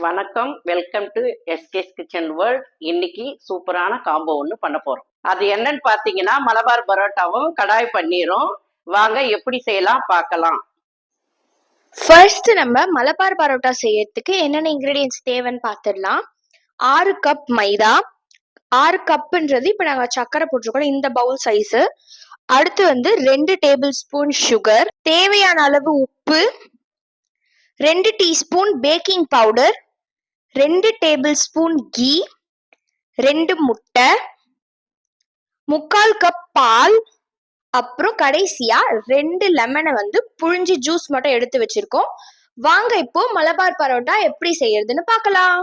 வணக்கம், welcome to எஸ்கேஸ் kitchen world. இன்னைக்கு சூப்பரான காம்போ ஒன்று பண்ண போறோம். அது என்னன்னு பார்த்தீங்கன்னா மலபார் பரோட்டாவும் கடாய் பன்னீரும். வாங்க எப்படி செய்யலாம் பார்க்கலாம். ஃபர்ஸ்ட் நம்ம மலபார் பரோட்டா செய்யறதுக்கு என்னென்ன இன்கிரீடியன்ஸ் தேவைன்னு பார்த்துடலாம். 6 கப் மைதா, 6 கப்புன்றது இப்போ நாங்கள் சக்கரை போட்டிருக்கோம் இந்த பவுல் சைஸு. அடுத்து 2 டேபிள் ஸ்பூன் சுகர், தேவையான அளவு உப்பு, 2 teaspoon baking powder, 2 tablespoon கீ, 2 முட்டை, 3/4 கப் பால், அப்புறம் கடைசியா 2 லெமனை புழிஞ்சு ஜூஸ் மட்டும் எடுத்து வச்சிருக்கோம். வாங்க இப்போ மலபார் பரோட்டா எப்படி செய்யறதுன்னு பார்க்கலாம்.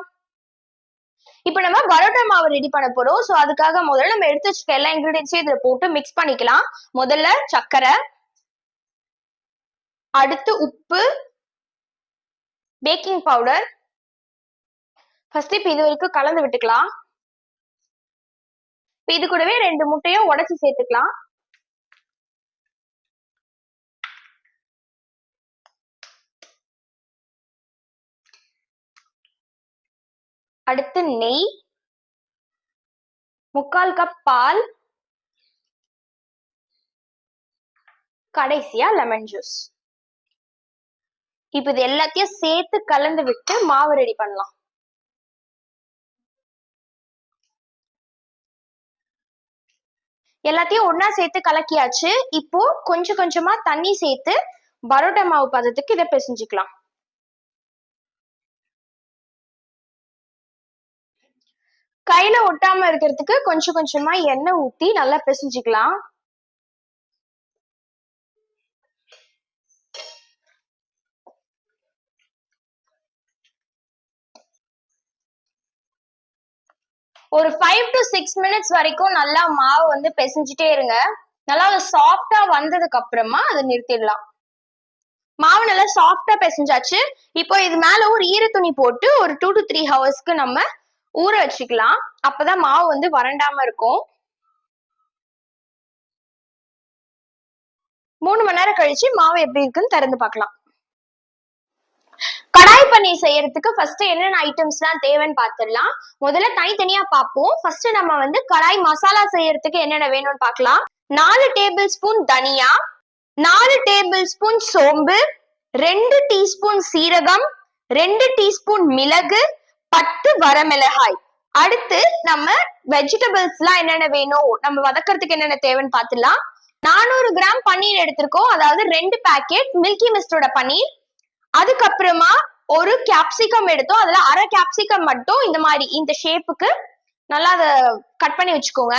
இப்போ நம்ம பரோட்டா மாவு ரெடி பண்ண போறோம். ஸோ அதுக்காக முதல்ல நம்ம எடுத்து வச்சுக்க எல்லா இன்கிரீடியன்ஸையும் இதுல போட்டு மிக்ஸ் பண்ணிக்கலாம். முதல்ல சர்க்கரை, அடுத்து உப்பு, பேக்கிங் பவுடர். ஃபர்ஸ்ட் இப்போ இது வரைக்கும் கலந்து விட்டுக்கலாம். இப்போ இது கூடவே 2 முட்டையும் உடைச்சு சேர்த்துக்கலாம். அடுத்து நெய், 3/4 கப் பால், கடைசியா லெமன் ஜூஸ். இப்போ இது எல்லாத்தையும் சேர்த்து கலந்து விட்டு மாவு ரெடி பண்ணலாம். எல்லாத்தையும் ஒன்னா சேர்த்து கலக்கியாச்சு. இப்போ கொஞ்சம் கொஞ்சமா தண்ணி சேர்த்து பரோட்டா மாவு பதத்துக்கு இதை பிசைஞ்சுக்கலாம். கையில ஒட்டாம இருக்கிறதுக்கு கொஞ்சம் கொஞ்சமா எண்ணெய் ஊத்தி நல்லா பிசைஞ்சுக்கலாம். ஒரு 5 to 6 மினிட்ஸ் வரைக்கும் நல்லா மாவு பிசைஞ்சிட்டே இருங்க. நல்லா அது சாஃப்டா வந்ததுக்கு அப்புறமா அதை நிறுத்திடலாம். மாவு நல்லா சாஃப்டா பிசைஞ்சாச்சு. இப்போ இது மேல ஒரு ஈர துணி போட்டு ஒரு 2 to 3 ஹவர்ஸ்க்கு நம்ம ஊற வச்சுக்கலாம். அப்பதான் மாவு வறண்டாம இருக்கும். 3 மணி நேரம் கழிச்சு மாவு எப்படி இருக்குன்னு திறந்து பார்க்கலாம். கடாய் பன்னீர் செய்யறதுக்கு ஃபர்ஸ்ட் என்னென்ன ஐட்டம்ஸ்லாம் தேவைன்னு பார்த்துடலாம். முதல்ல தனித்தனியா பார்ப்போம். ஃபர்ஸ்ட் நம்ம கடாய் மசாலா செய்யறதுக்கு என்னென்ன வேணும்னு பார்க்கலாம். 4 டேபிள் ஸ்பூன் தனியா, 4 டேபிள் ஸ்பூன் சோம்பு, 2 டீஸ்பூன் சீரகம், 2 டீஸ்பூன் மிளகு, 10 வரமிளகாய். அடுத்து நம்ம வெஜிடபிள்ஸ்லாம் என்னென்ன வேணும், நம்ம வதக்கிறதுக்கு என்னென்ன தேவைன்னு பார்த்துடலாம். 400 கிராம் பன்னீர் எடுத்திருக்கோம். அதாவது 2 பேக்கெட் மில்கி மிஸ்டோட பன்னீர். அதுக்கப்புறமா ஒரு கேப்சிகம் எடுத்தோம். அதுல அரை கேப்சிகம் மட்டும் இந்த மாதிரி இந்த ஷேப்புக்கு நல்லா அதை கட் பண்ணி வச்சுக்கோங்க.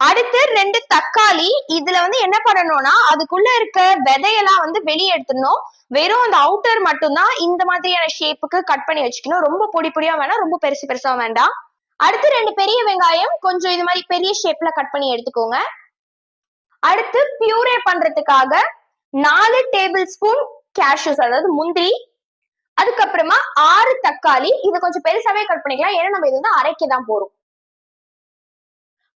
அடுத்து 2 தக்காளி. இதுல என்ன பண்ணணும்னா அதுக்குள்ள இருக்க விதையெல்லாம் வெளியே எடுத்துடணும். வெறும் அந்த அவுட்டர் மட்டும்தான் இந்த மாதிரியான ஷேப்புக்கு கட் பண்ணி வச்சுக்கணும். ரொம்ப பொடி பொடியா வேணாம், ரொம்ப பெருசு பெருசா வேண்டாம். அடுத்து 2 பெரிய வெங்காயம் கொஞ்சம் இது மாதிரி பெரிய ஷேப்ல கட் பண்ணி எடுத்துக்கோங்க. அடுத்து பியூரே பண்றதுக்காக 4 டேபிள் ஸ்பூன் கேஷ்யூஸ் அதாவது முந்திரி. அதுக்கப்புறமா 6 தக்காளி. இதை கொஞ்சம் பெருசாவே கட் பண்ணிக்கலாம், ஏன்னா நம்ம இது அரைக்க தான் போறோம்.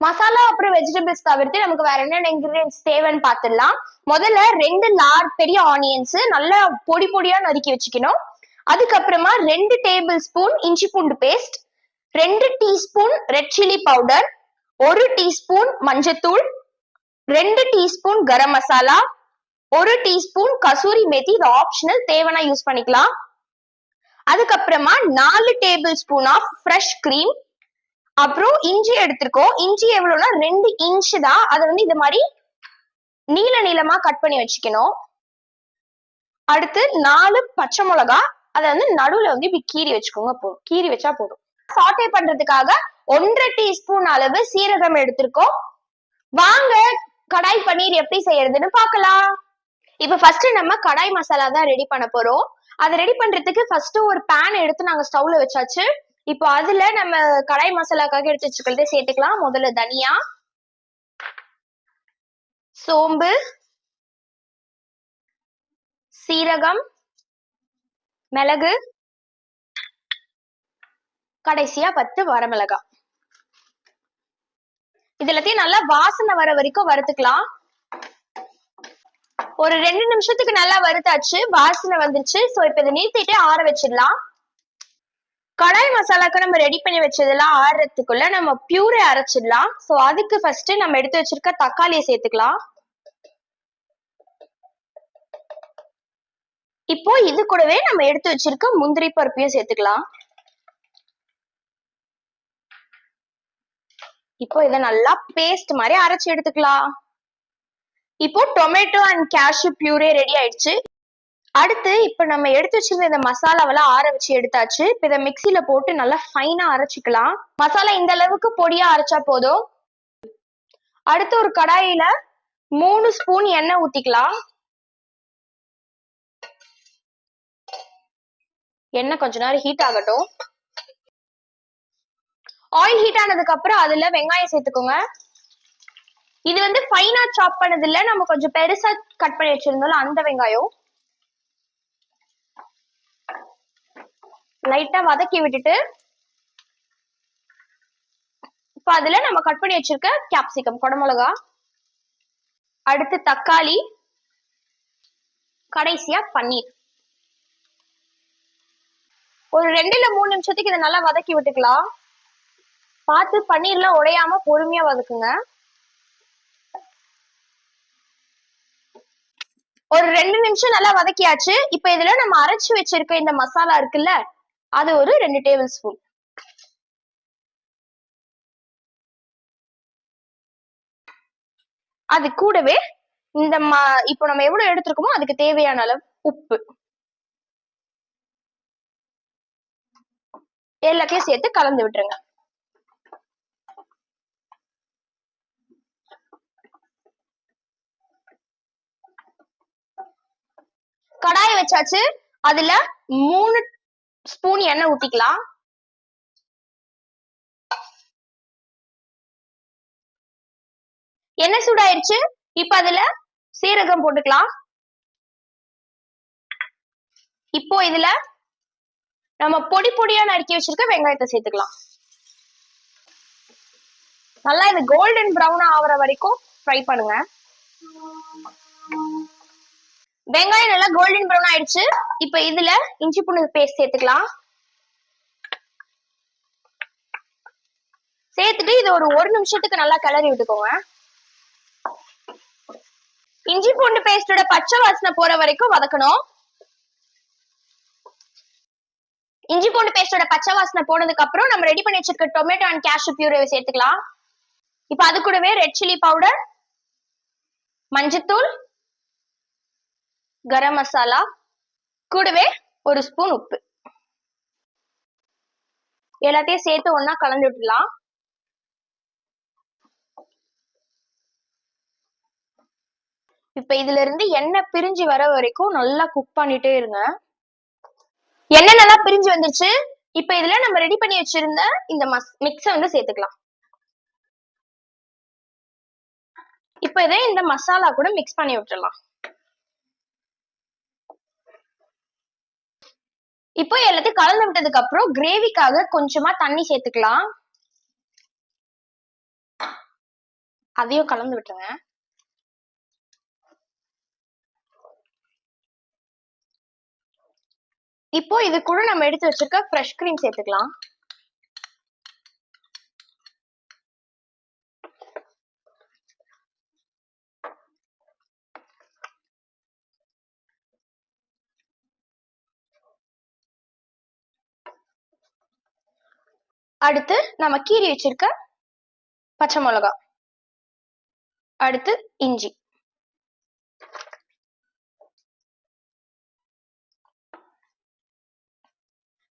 மசாலா அப்புறம் வெஜிடபிள்ஸ் தவிர்த்து நமக்கு வேற என்னென்ன இன்கிரீடியன்ஸ் தேவைன்னு பார்த்துடலாம். முதல்ல 2 பெரிய ஆனியன்ஸ் நல்லா பொடி பொடியா நறுக்கி வச்சுக்கணும். அதுக்கப்புறமா 2 டேபிள் ஸ்பூன் இஞ்சி பூண்டு paste, 2 teaspoon red chilli powder, 1 teaspoon மஞ்சத்தூள், 2 டீஸ்பூன் கரம் மசாலா, 1 டீஸ்பூன் கசூரி மேத்தி. இது ஆப்ஷனல், தேவைன்னா யூஸ் பண்ணிக்கலாம். அதுக்கப்புறமா 4 tablespoon of fresh cream. அப்புறம் இஞ்சி எடுத்திருக்கோம். இஞ்சி எவ்வளவுனா 2 இன்ச் தான். அதை இந்த மாதிரி நீள நீளமா கட் பண்ணி வச்சுக்கணும். அடுத்து 4 பச்சை மிளகா. அதை நடுவுல இப்படி கீறி வச்சுக்கோங்க. போதும், கீறி வச்சா போதும். சாட்டே பண்றதுக்காக 1/2 டீஸ்பூன் அளவு சீரகம் எடுத்திருக்கோம். வாங்க கடாய் பன்னீர் எப்படி செய்யறதுன்னு பார்க்கலாம். இப்ப ஃபர்ஸ்ட் நம்ம கடாய் மசாலா தான் ரெடி பண்ண போறோம். அதை ரெடி பண்றதுக்கு ஃபர்ஸ்ட் ஒரு பேன் எடுத்து நாங்க ஸ்டவ்ல வச்சாச்சு. இப்போ அதுல நம்ம கடாய் மசாலாக்காக எடுத்து வச்சுக்கிறதே சேர்த்துக்கலாம். முதல்ல தனியா, சோம்பு, சீரகம், மிளகு, கடைசியா 10 வரமிளகாய். இது எல்லாத்தையும் நல்லா வாசனை வர வரைக்கும் வறுத்துக்கலாம். ஒரு 2 நிமிஷத்துக்கு நல்லா வறுத்தாச்சு, வாசனை வந்துருச்சு. சோ இப்ப இதை நிறுத்திட்டு ஆற வச்சிடலாம். கடாய் மசாலாக்கு நம்ம ரெடி பண்ணி வச்சதெல்லாம் ஆறுறதுக்குள்ள நம்ம பியூரை அரைச்சிடலாம். ஸோ அதுக்கு ஃபர்ஸ்ட் நம்ம எடுத்து வச்சிருக்க தக்காளியை சேர்த்துக்கலாம். இப்போ இது கூடவே நம்ம எடுத்து வச்சிருக்க முந்திரி பருப்பையும் சேர்த்துக்கலாம். இப்போ இதை நல்லா பேஸ்ட் மாதிரி அரைச்சு எடுத்துக்கலாம். இப்போ tomato and cashew puree ready ஆயிடுச்சு. அடுத்து இப்ப நம்ம எடுத்து வச்சிருந்த இந்த மசாலாவெல்லாம் ஆற வச்சு எடுத்தாச்சு. இப்ப இதை மிக்சியில போட்டு நல்லா ஃபைனா அரைச்சிக்கலாம். மசாலா இந்த அளவுக்கு பொடியா அரைச்சா போதும். அடுத்து ஒரு கடாயில 3 ஸ்பூன் எண்ணெய் ஊத்திக்கலாம். எண்ணெய் கொஞ்ச நேரம் ஹீட் ஆகட்டும். ஆயில் ஹீட் ஆனதுக்கு அப்புறம் அதுல வெங்காயம் சேர்த்துக்கோங்க. இது வந்து ஃபைனா சாப் பண்ணது இல்ல, நம்ம கொஞ்சம் பெருசா கட் பண்ணி வச்சிருந்தோம் அந்த வெங்காயம். லைட்டா வதக்கி விட்டுட்டு இப்ப அதுல நம்ம கட் பண்ணி வச்சிருக்க கேப்சிகம், குடமிளகா, அடுத்து தக்காளி, கடைசியா பன்னீர். ஒரு 2 இல்ல 3 நிமிஷத்துக்கு இதை நல்லா வதக்கி விட்டுக்கலாம். பார்த்து பன்னீர்லாம் உடையாம பொறுமையா வதக்குங்க. ஒரு 2 நிமிஷம் நல்லா வதக்கியாச்சு. இப்ப இதுல நம்ம அரைச்சு வச்சிருக்க இந்த மசாலா இருக்குல்ல, அது ஒரு 2 டேபிள் ஸ்பூன். அது கூடவே இந்த இப்போ நம்ம எவ்வளவு எடுத்திருக்கோமோ அதுக்கு தேவையான அளவு உப்பு எல்லாத்தையும் சேர்த்து கலந்து விட்டுருங்க. கடாயை வச்சாச்சு. அதுல 3 ஸ்பூன் எண்ணெய் ஊத்திக்கலாம். எண்ணெய் சூடாயிருச்சு. இப்ப அதுல சீரகம் போட்டுக்கலாம். இப்போ இதுல நம்ம பொடி பொடியா நறுக்கி வச்சிருக்க வெங்காயத்தை சேர்த்துக்கலாம். நல்லா இது கோல்டன் பிரவுன் ஆகுற வரைக்கும் ஃப்ரை பண்ணுங்க. வெங்காயம் நல்லா கோல்டன் பிரவுன் ஆயிடுச்சு. இப்ப இதுல இஞ்சி பூண்டு பேஸ்ட் சேர்த்துக்கலாம். சேர்த்துட்டு இது ஒரு 1 நிமிஷத்துக்கு நல்லா கிளறி விட்டுக்கோங்க. இஞ்சி பூண்டு பேஸ்டோட பச்சை வாசனை போற வரைக்கும் வதக்கணும். இஞ்சி பூண்டு பேஸ்டோட பச்சை வாசனை போனதுக்கு அப்புறம் நம்ம ரெடி பண்ணி வச்சிருக்க டொமேட்டோ அண்ட் கேஷ்யூ பியூரே சேர்த்துக்கலாம். இப்ப அது கூடவே ரெட் சில்லி பவுடர், மஞ்சத்தூள், கரம் மசாலா, கூடவே 1 ஸ்பூன் உப்பு எல்லாத்தையும் சேர்த்து ஒன்னா கலந்து விட்டுலாம். இப்ப இதுல இருந்து எண்ணெய் பிரிஞ்சு வர வரைக்கும் நல்லா குக் பண்ணிட்டே இருங்க. எண்ணெய் நல்லா பிரிஞ்சு வந்துருச்சு. இப்ப இதுல நம்ம ரெடி பண்ணி வச்சிருந்த இந்த மிக்ஸ வந்து சேர்த்துக்கலாம். இப்ப இதை இந்த மசாலா கூட மிக்ஸ் பண்ணி விட்டுறலாம். இப்போ எல்லாத்தையும் கலந்து விட்டதுக்கு அப்புறம் கிரேவிக்காக கொஞ்சமா தண்ணி சேர்த்துக்கலாம். அதையும் கலந்து விட்டுருங்க. இப்போ இது கூட நம்ம எடுத்து வச்சிருக்க ஃப்ரெஷ் கிரீம் சேர்த்துக்கலாம். அடுத்து நம்ம கீறி வச்சிருக்க பச்சை மிளகா, அடுத்து இஞ்சி,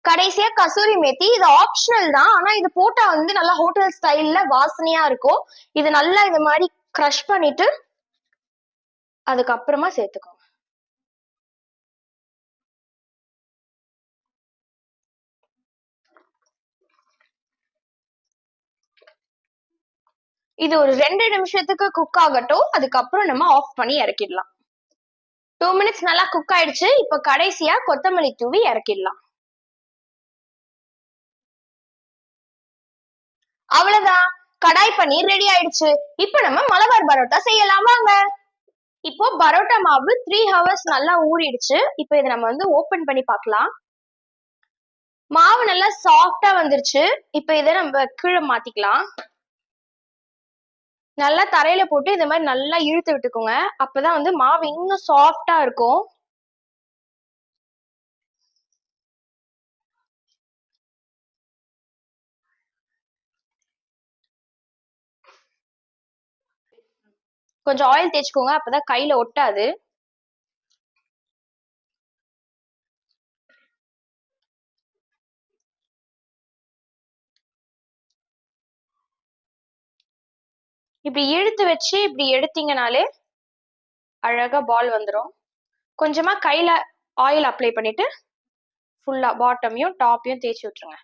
கடைசியா கசூரி மேத்தி. இது ஆப்ஷனல் தான், ஆனா இது போட்டா வந்து நல்லா ஹோட்டல் ஸ்டைல்ல வாசனையா இருக்கும். இது நல்லா இது மாதிரி கிரஷ் பண்ணிட்டு அதுக்கப்புறமா சேர்த்துக்கோங்க. இது ஒரு 2 நிமிஷத்துக்கு குக் ஆகட்டும். அதுக்கப்புறம் நம்ம ஆஃப் பண்ணி இறக்கிடலாம். 2 மினிட்ஸ் நல்லா குக் ஆயிடுச்சு. இப்ப கடைசியா கொத்தமல்லி தூவி இறக்கிடலாம். அவ்வளவுதான், கடாய் பன்னீர் ரெடி ஆயிடுச்சு. இப்ப நம்ம மலபார் பரோட்டா செய்யலாம் வாங்க. இப்போ பரோட்டா மாவு 3 ஹவர்ஸ் நல்லா ஊறிடுச்சு. இப்போ இதை நம்ம வந்து ஓபன் பண்ணி பார்க்கலாம். மாவு மாவு நல்லா சாஃப்டா வந்துருச்சு. இப்ப இதை நம்ம கீழே மாத்திக்கலாம். நல்லா தரையில போட்டு இந்த மாதிரி நல்லா இழுத்து விட்டுக்கோங்க. அப்பதான் வந்து மாவு இன்னும் சாஃப்டா இருக்கும். கொஞ்சம் ஆயில் தேய்ச்சுக்கோங்க, அப்பதான் கையில ஒட்டாது. இப்படி இழுத்து வச்சு இப்படி எடுத்தீங்கனாலே அழகா பால் வந்துடும். கொஞ்சமா கையில ஆயில் அப்ளை பண்ணிட்டு ஃபுல்லா பாட்டமையும் டாப்பையும் தேய்ச்சி விட்டுருங்க.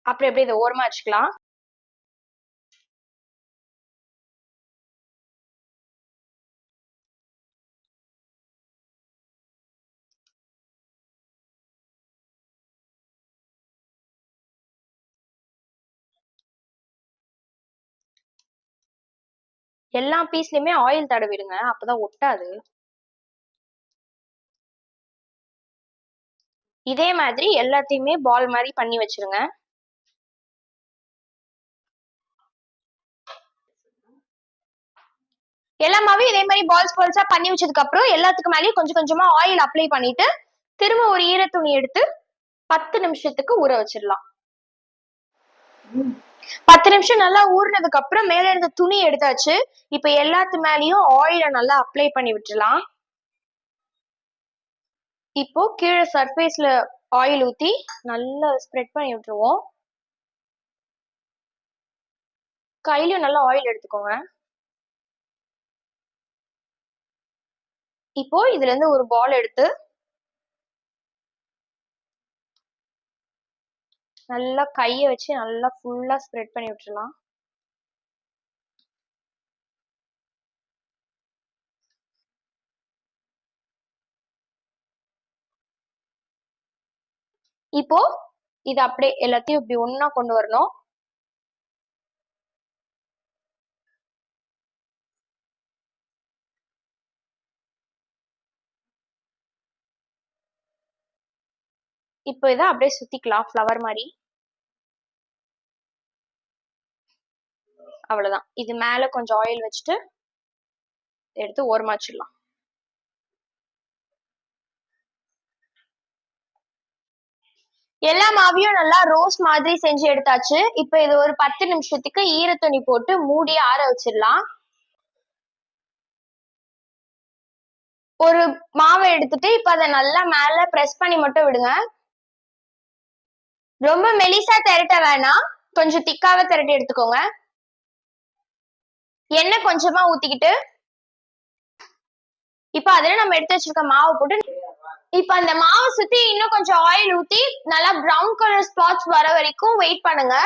அப்படி அப்படியே இதை ஓரமா வச்சுக்கலாம். எல்லா பீஸ்லயுமே ஆயில் தடவிடுங்க, அப்பதான் ஒட்டாது. இதே மாதிரி எல்லாத்தையுமே பால் மாதிரி பண்ணி வச்சிருங்க. எல்லாமே இதே மாதிரி பால்ஸ் பால்ஸா பண்ணி வச்சதுக்கு அப்புறம் எல்லாத்துக்கு மேலேயும் கொஞ்சம் கொஞ்சமா ஆயில் அப்ளை பண்ணிட்டு திரும்ப ஒரு ஈர துணி எடுத்து 10 நிமிஷத்துக்கு ஊற வச்சிடலாம். 10 நிமிஷம் நல்லா ஊறினதுக்கு அப்புறம் மேல இருந்த துணி எடுத்தாச்சு. இப்ப எல்லாத்து மேலயும் ஆயில நல்லா அப்ளை பண்ணி விட்டுலாம். இப்போ கீழே சர்ஃபேஸ்ல ஆயில் ஊத்தி நல்லா ஸ்ப்ரெட் பண்ணி விட்டுருவோம். கையிலயும் நல்லா ஆயில் எடுத்துக்கோங்க. இப்போ இதுல இருந்து ஒரு பால் எடுத்து நல்லா கையை வச்சு நல்லா ஃபுல்லா ஸ்ப்ரெட் பண்ணி விட்டுறலாம். இப்போ இது அப்படியே எல்லாத்தையும் இப்படி ஒண்ணா கொண்டு வரணும். இப்போ இதை அப்படியே சுத்திக்கலாம் ஃப்ளவர் மாதிரி. அவ்வளவுதான். இது மேல கொஞ்சம் ஆயில் வச்சுட்டு எடுத்து ஓரமா வச்சிடலாம். எல்லா மாவையும் நல்லா ரோஸ் மாதிரி செஞ்சு எடுத்தாச்சு. இப்ப இது ஒரு 10 நிமிஷத்துக்கு ஈரத்துணி போட்டு மூடி ஆற வச்சிடலாம். ஒரு மாவை எடுத்துட்டு இப்ப அதை நல்லா மேல பிரஸ் பண்ணி மட்டும் விடுங்க. ரொம்ப மெலிசா திரட்ட வேணாம், கொஞ்சம் திக்காவே திரட்டி எடுத்துக்கோங்க. எண்ணெய் கொஞ்சமா ஊத்திக்கிட்டு இப்ப அதுல நம்ம எடுத்து வச்சிருக்க மாவை போட்டு இப்ப அந்த மாவை சுத்தி இன்னும் கொஞ்சம் ஆயில் ஊத்தி நல்லா பிரவுன் கலர் ஸ்பாட்ஸ் வர வரைக்கும் வெயிட் பண்ணுங்க.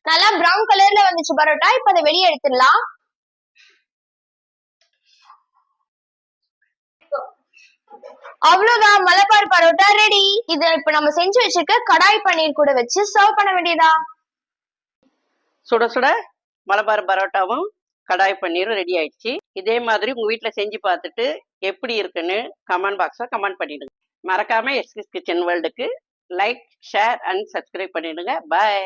நல்லா பிரவுன் கலர்ல வந்துச்சு பரோட்டா. இப்ப அதை வெளியே எடுத்துடலாம். அவ்வளவுதான், மலபார் பரோட்டா ரெடி. இத இப்ப நம்ம செஞ்சு வச்சிருக்க கடாய் பன்னீர் கூட வச்சு சர்வ் பண்ண வேண்டியதா. சுட சுட மலபார் பரோட்டாவும் கடாய் பன்னீரும் ரெடி ஆயிடுச்சு. இதே மாதிரி உங்க வீட்டுல செஞ்சு பார்த்துட்டு எப்படி இருக்குன்னு கமெண்ட் பாக்ஸ்ல கமெண்ட் பண்ணிடுங்க. மறக்காம எஸ்கேஎஸ் கிச்சன் வேர்ல்டுக்கு லைக், ஷேர் அண்ட் சப்ஸ்கிரைப் பண்ணிடுங்க. பாய்.